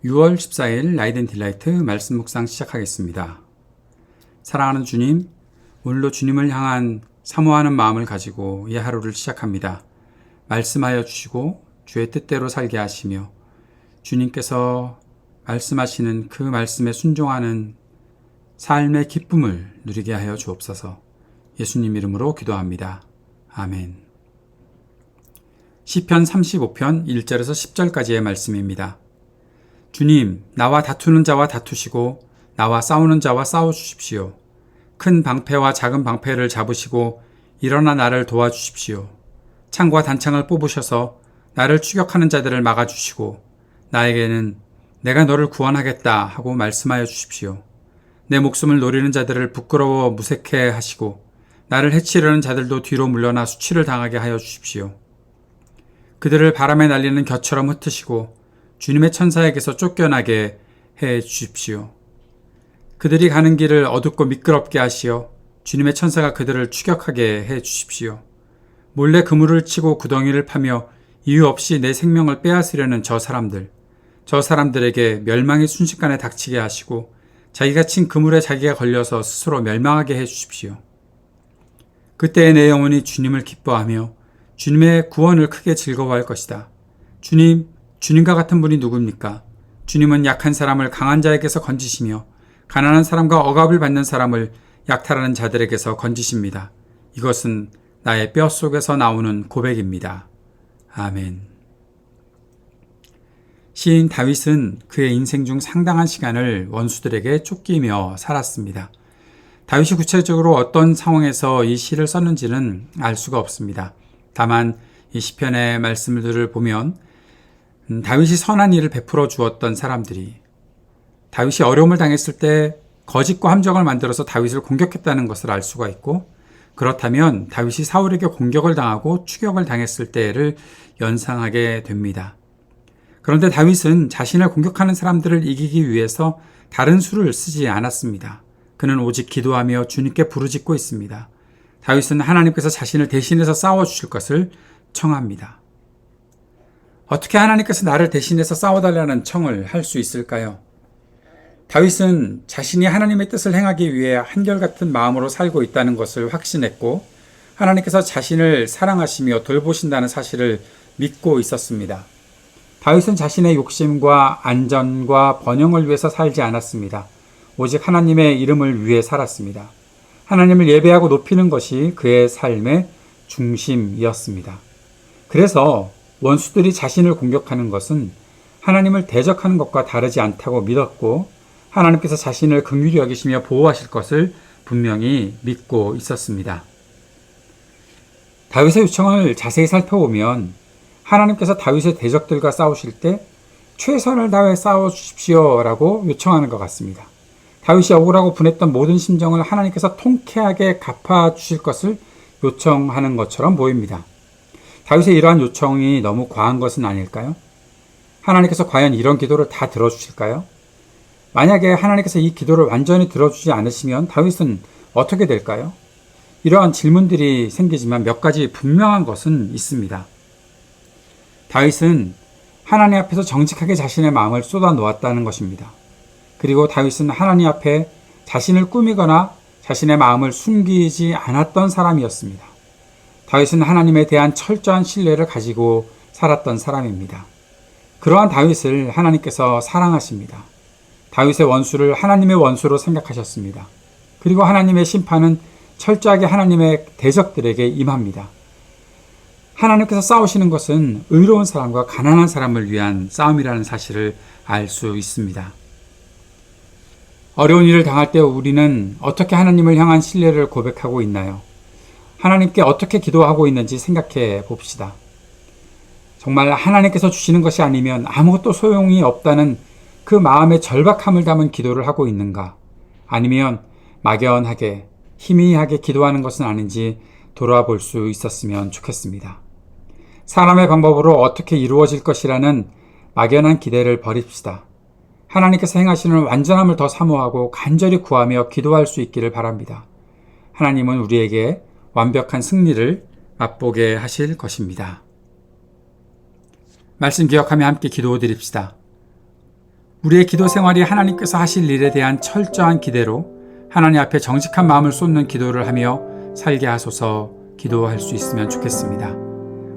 6월 14일 라이드 앤 딜라이트 말씀 묵상 시작하겠습니다. 사랑하는 주님, 오늘도 주님을 향한 사모하는 마음을 가지고 이 하루를 시작합니다. 말씀하여 주시고 주의 뜻대로 살게 하시며 주님께서 말씀하시는 그 말씀에 순종하는 삶의 기쁨을 누리게 하여 주옵소서. 예수님 이름으로 기도합니다. 아멘. 시편 35편 1절에서 10절까지의 말씀입니다. 주님, 나와 다투는 자와 다투시고 나와 싸우는 자와 싸워주십시오. 큰 방패와 작은 방패를 잡으시고 일어나 나를 도와주십시오. 창과 단창을 뽑으셔서 나를 추격하는 자들을 막아주시고 나에게는 내가 너를 구원하겠다 하고 말씀하여 주십시오. 내 목숨을 노리는 자들을 부끄러워 무색해 하시고 나를 해치려는 자들도 뒤로 물러나 수치를 당하게 하여 주십시오. 그들을 바람에 날리는 겨처럼 흩으시고 주님의 천사에게서 쫓겨나게 해 주십시오. 그들이 가는 길을 어둡고 미끄럽게 하시어 주님의 천사가 그들을 추격하게 해 주십시오. 몰래 그물을 치고 구덩이를 파며 이유 없이 내 생명을 빼앗으려는 저 사람들에게 멸망이 순식간에 닥치게 하시고 자기가 친 그물에 자기가 걸려서 스스로 멸망하게 해 주십시오. 그때 내 영혼이 주님을 기뻐하며 주님의 구원을 크게 즐거워할 것이다. 주님과 같은 분이 누굽니까? 주님은 약한 사람을 강한 자에게서 건지시며 가난한 사람과 억압을 받는 사람을 약탈하는 자들에게서 건지십니다. 이것은 나의 뼛속에서 나오는 고백입니다. 아멘. 시인 다윗은 그의 인생 중 상당한 시간을 원수들에게 쫓기며 살았습니다. 다윗이 구체적으로 어떤 상황에서 이 시를 썼는지는 알 수가 없습니다. 다만 이 시편의 말씀들을 보면 다윗이 선한 일을 베풀어 주었던 사람들이 다윗이 어려움을 당했을 때 거짓과 함정을 만들어서 다윗을 공격했다는 것을 알 수가 있고, 그렇다면 다윗이 사울에게 공격을 당하고 추격을 당했을 때를 연상하게 됩니다. 그런데 다윗은 자신을 공격하는 사람들을 이기기 위해서 다른 수를 쓰지 않았습니다. 그는 오직 기도하며 주님께 부르짖고 있습니다. 다윗은 하나님께서 자신을 대신해서 싸워주실 것을 청합니다. 어떻게 하나님께서 나를 대신해서 싸워달라는 청을 할 수 있을까요? 다윗은 자신이 하나님의 뜻을 행하기 위해 한결같은 마음으로 살고 있다는 것을 확신했고 하나님께서 자신을 사랑하시며 돌보신다는 사실을 믿고 있었습니다. 다윗은 자신의 욕심과 안전과 번영을 위해서 살지 않았습니다. 오직 하나님의 이름을 위해 살았습니다. 하나님을 예배하고 높이는 것이 그의 삶의 중심이었습니다. 그래서 원수들이 자신을 공격하는 것은 하나님을 대적하는 것과 다르지 않다고 믿었고 하나님께서 자신을 긍휼히 여기시며 보호하실 것을 분명히 믿고 있었습니다. 다윗의 요청을 자세히 살펴보면 하나님께서 다윗의 대적들과 싸우실 때 최선을 다해 싸워주십시오 라고 요청하는 것 같습니다. 다윗이 억울하고 분했던 모든 심정을 하나님께서 통쾌하게 갚아주실 것을 요청하는 것처럼 보입니다. 다윗의 이러한 요청이 너무 과한 것은 아닐까요? 하나님께서 과연 이런 기도를 다 들어주실까요? 만약에 하나님께서 이 기도를 완전히 들어주지 않으시면 다윗은 어떻게 될까요? 이러한 질문들이 생기지만 몇 가지 분명한 것은 있습니다. 다윗은 하나님 앞에서 정직하게 자신의 마음을 쏟아 놓았다는 것입니다. 그리고 다윗은 하나님 앞에 자신을 꾸미거나 자신의 마음을 숨기지 않았던 사람이었습니다. 다윗은 하나님에 대한 철저한 신뢰를 가지고 살았던 사람입니다. 그러한 다윗을 하나님께서 사랑하십니다. 다윗의 원수를 하나님의 원수로 생각하셨습니다. 그리고 하나님의 심판은 철저하게 하나님의 대적들에게 임합니다. 하나님께서 싸우시는 것은 의로운 사람과 가난한 사람을 위한 싸움이라는 사실을 알 수 있습니다. 어려운 일을 당할 때 우리는 어떻게 하나님을 향한 신뢰를 고백하고 있나요? 하나님께 어떻게 기도하고 있는지 생각해 봅시다. 정말 하나님께서 주시는 것이 아니면 아무것도 소용이 없다는 그 마음의 절박함을 담은 기도를 하고 있는가? 아니면 막연하게 희미하게 기도하는 것은 아닌지 돌아볼 수 있었으면 좋겠습니다. 사람의 방법으로 어떻게 이루어질 것이라는 막연한 기대를 버립시다. 하나님께서 행하시는 완전함을 더 사모하고 간절히 구하며 기도할 수 있기를 바랍니다. 하나님은 우리에게 완벽한 승리를 맛보게 하실 것입니다. 말씀 기억하며 함께 기도드립시다. 우리의 기도 생활이 하나님께서 하실 일에 대한 철저한 기대로 하나님 앞에 정직한 마음을 쏟는 기도를 하며 살게 하소서 기도할 수 있으면 좋겠습니다.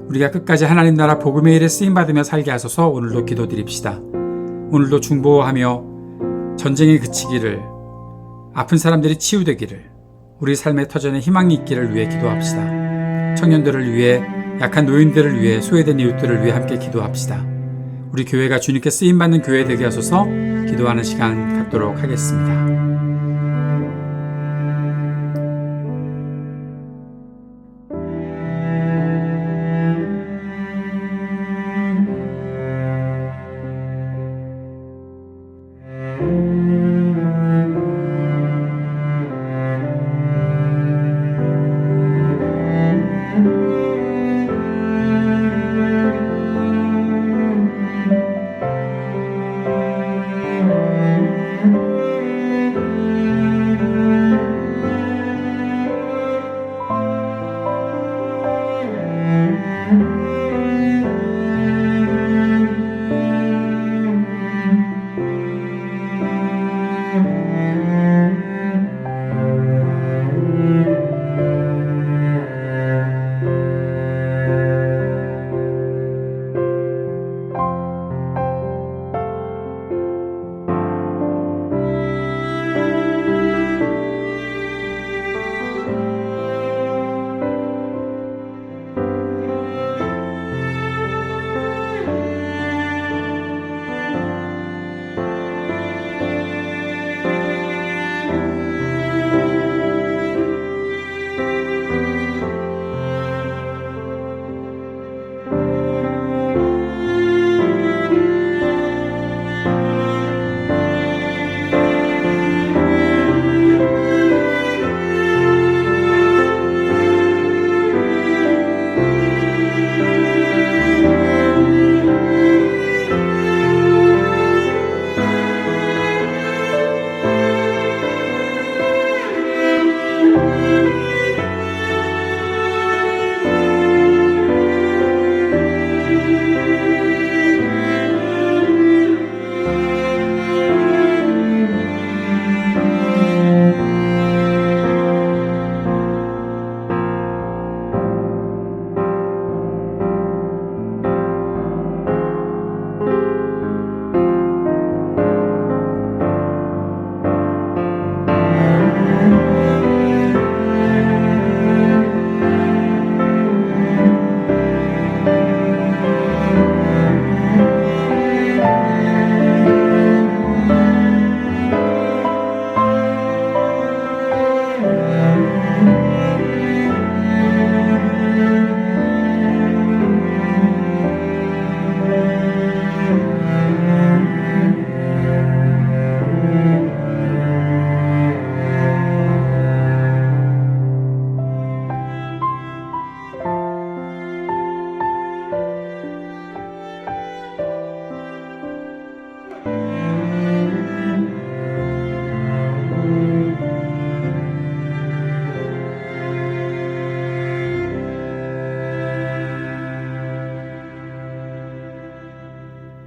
우리가 끝까지 하나님 나라 복음의 일에 쓰임받으며 살게 하소서. 오늘도 기도드립시다. 오늘도 중보하며 전쟁이 그치기를, 아픈 사람들이 치유되기를, 우리 삶의 터전에 희망이 있기를 위해 기도합시다. 청년들을 위해, 약한 노인들을 위해, 소외된 이웃들을 위해 함께 기도합시다. 우리 교회가 주님께 쓰임받는 교회 되게 하소서. 기도하는 시간 갖도록 하겠습니다.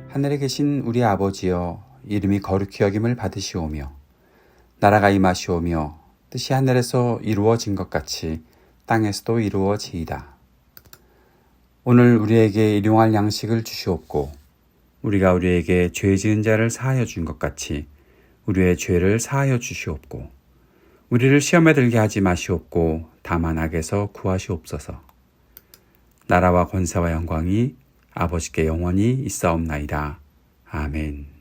하늘에 계신 우리 아버지여, 이름이 거룩히 여김을 받으시오며 나라가 임하시오며 뜻이 하늘에서 이루어진 것 같이 땅에서도 이루어지이다. 오늘 우리에게 일용할 양식을 주시옵고 우리가 우리에게 죄 지은 자를 사하여 준 것 같이 우리의 죄를 사하여 주시옵고 우리를 시험에 들게 하지 마시옵고 다만 악에서 구하시옵소서. 나라와 권세와 영광이 아버지께 영원히 있사옵나이다. 아멘.